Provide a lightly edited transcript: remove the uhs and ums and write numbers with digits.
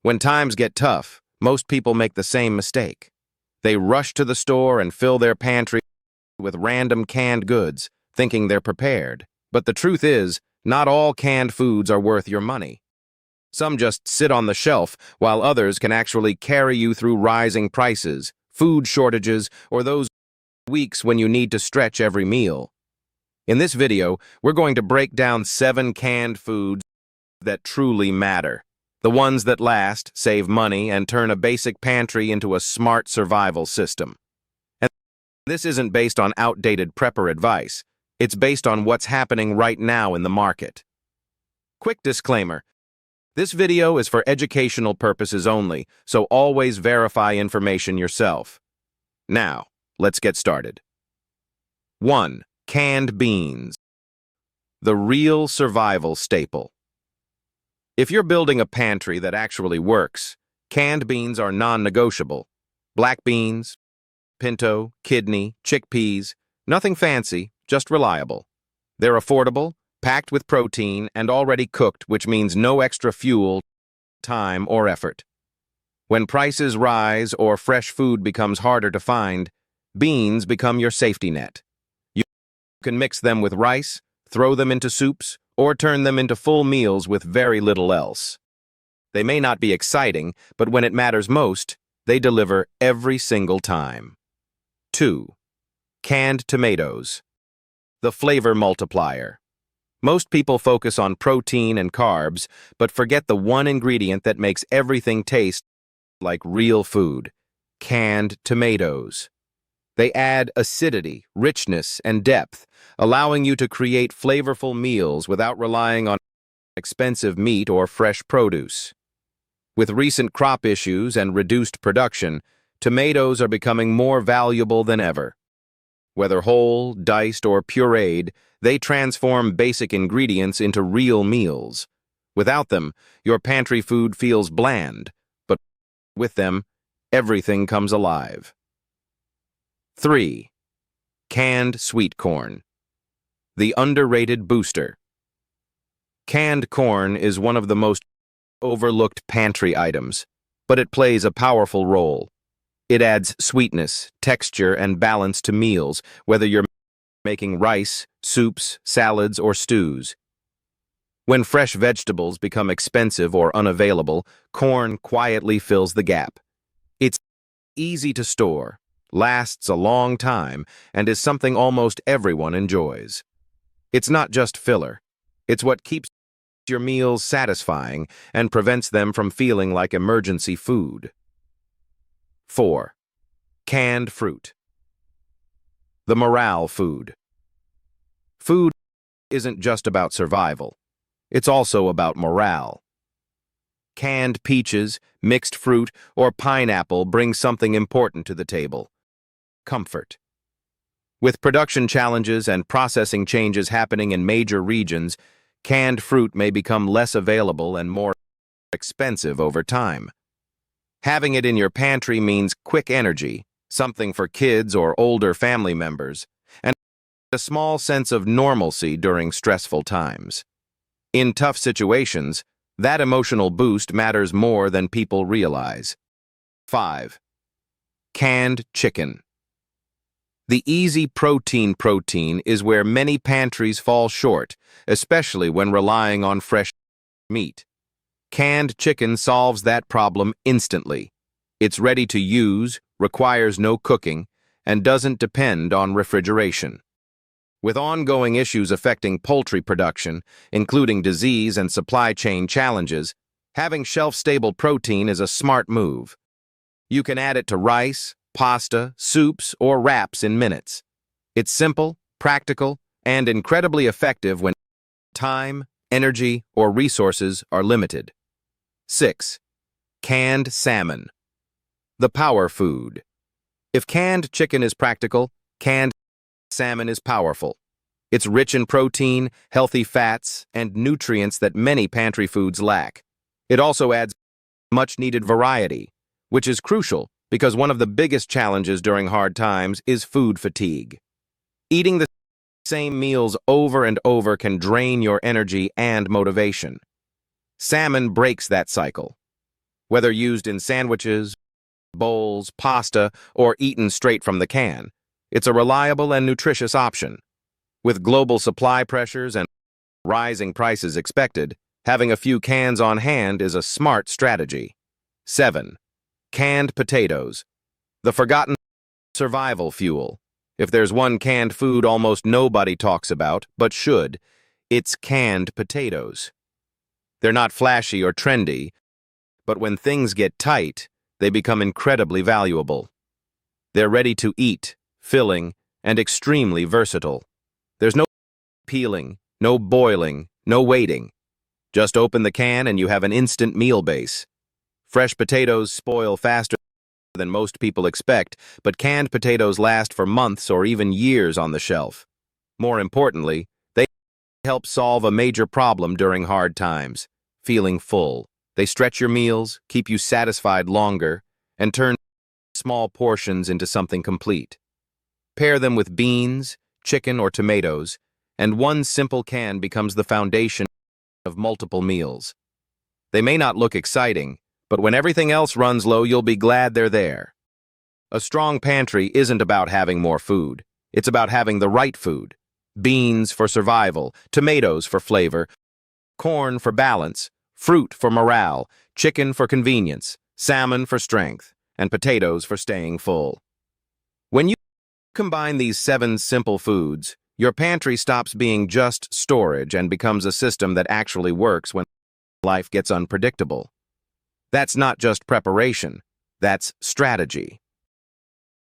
When times get tough, most people make the same mistake. They rush to the store and fill their pantry with random canned goods, thinking they're prepared. But the truth is, not all canned foods are worth your money. Some just sit on the shelf, while others can actually carry you through rising prices, food shortages, or those weeks when you need to stretch every meal. In this video, we're going to break down 7 canned foods that truly matter. The ones that last, save money, and turn a basic pantry into a smart survival system. And this isn't based on outdated prepper advice. It's based on what's happening right now in the market. Quick disclaimer. This video is for educational purposes only, so always verify information yourself. Now, let's get started. 1. Canned beans. The real survival staple. If you're building a pantry that actually works, canned beans are non-negotiable. Black beans, pinto, kidney, chickpeas, nothing fancy, just reliable. They're affordable, packed with protein, and already cooked, which means no extra fuel, time, or effort. When prices rise or fresh food becomes harder to find, beans become your safety net. You can mix them with rice, throw them into soups, or turn them into full meals with very little else. They may not be exciting, but when it matters most, they deliver every single time. 2. Canned tomatoes. The flavor multiplier. Most people focus on protein and carbs, but forget the one ingredient that makes everything taste like real food: canned tomatoes. They add acidity, richness, and depth, allowing you to create flavorful meals without relying on expensive meat or fresh produce. With recent crop issues and reduced production, tomatoes are becoming more valuable than ever. Whether whole, diced, or pureed, they transform basic ingredients into real meals. Without them, your pantry food feels bland, but with them, everything comes alive. 3. Canned sweet corn. The underrated booster. Canned corn is one of the most overlooked pantry items, but it plays a powerful role. It adds sweetness, texture, and balance to meals, whether you're making rice, soups, salads, or stews. When fresh vegetables become expensive or unavailable, corn quietly fills the gap. It's easy to store, lasts a long time, and is something almost everyone enjoys. It's not just filler. It's what keeps your meals satisfying and prevents them from feeling like emergency food. 4. Canned fruit. The morale food. Food isn't just about survival. It's also about morale. Canned peaches, mixed fruit, or pineapple bring something important to the table: comfort. With production challenges and processing changes happening in major regions, canned fruit may become less available and more expensive over time. Having it in your pantry means quick energy, something for kids or older family members, and a small sense of normalcy during stressful times. In tough situations, that emotional boost matters more than people realize. 5. Canned chicken. The easy protein is where many pantries fall short, especially when relying on fresh meat. Canned chicken solves that problem instantly. It's ready to use, requires no cooking, and doesn't depend on refrigeration. With ongoing issues affecting poultry production, including disease and supply chain challenges, having shelf-stable protein is a smart move. You can add it to rice, pasta, soups, or wraps in minutes. It's simple, practical, and incredibly effective when time, energy, or resources are limited. 6. Canned salmon. The power food. If canned chicken is practical, canned salmon is powerful. It's rich in protein, healthy fats, and nutrients that many pantry foods lack. It also adds much-needed variety, which is crucial because one of the biggest challenges during hard times is food fatigue. Eating the same meals over and over can drain your energy and motivation. Salmon breaks that cycle. whether used in sandwiches, bowls, pasta, or eaten straight from the can. It's a reliable and nutritious option. With global supply pressures and rising prices expected, having a few cans on hand is a smart strategy. 7. Canned potatoes. The forgotten survival fuel. If there's one canned food almost nobody talks about, but should, it's canned potatoes. They're not flashy or trendy, but when things get tight, they become incredibly valuable. They're ready to eat, filling, and extremely versatile. There's no peeling, no boiling, no waiting. Just open the can and you have an instant meal base. Fresh potatoes spoil faster than most people expect, but canned potatoes last for months or even years on the shelf. More importantly, they help solve a major problem during hard times: feeling full. They stretch your meals, keep you satisfied longer, and turn small portions into something complete. Pair them with beans, chicken, or tomatoes, and one simple can becomes the foundation of multiple meals. They may not look exciting, but when everything else runs low, you'll be glad they're there. A strong pantry isn't about having more food. It's about having the right food. Beans for survival, tomatoes for flavor, corn for balance, fruit for morale, chicken for convenience, salmon for strength, and potatoes for staying full. When you combine these 7 simple foods, your pantry stops being just storage and becomes a system that actually works when life gets unpredictable. That's not just preparation, that's strategy.